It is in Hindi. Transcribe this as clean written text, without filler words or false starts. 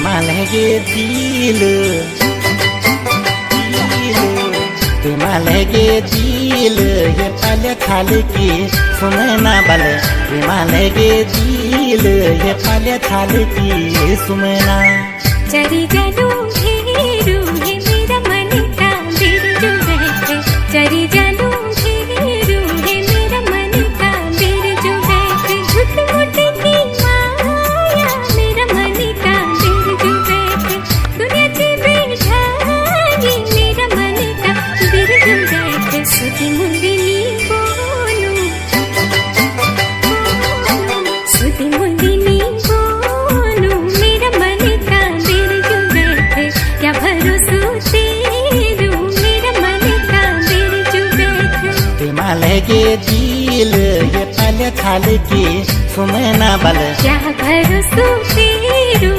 लगे दिल लगे दिल ये पाले थाल की सुमना बल लगे दिल ये पाले थाल की सुमना चरी जानू घेरू ये मेरा मन का बिरजू बैठे चरी जानू घेरू ये मेरा मन का बिरजू बैठे झूठ मूठ की माया मेरा मन का बिरजू बैठे दुनिया से बैठाई मेरा मन का बिरजू बैठे सुधी मुंदिनी बोलू सुधी मुंदिनी बोलू मेरा मन का बिरजू बैठे क्या भरोसा तेरू मेरा मन का बिरजू बैठे लगे दिल ये पाले थाल की सुमना बल क्या भरोसा तेरू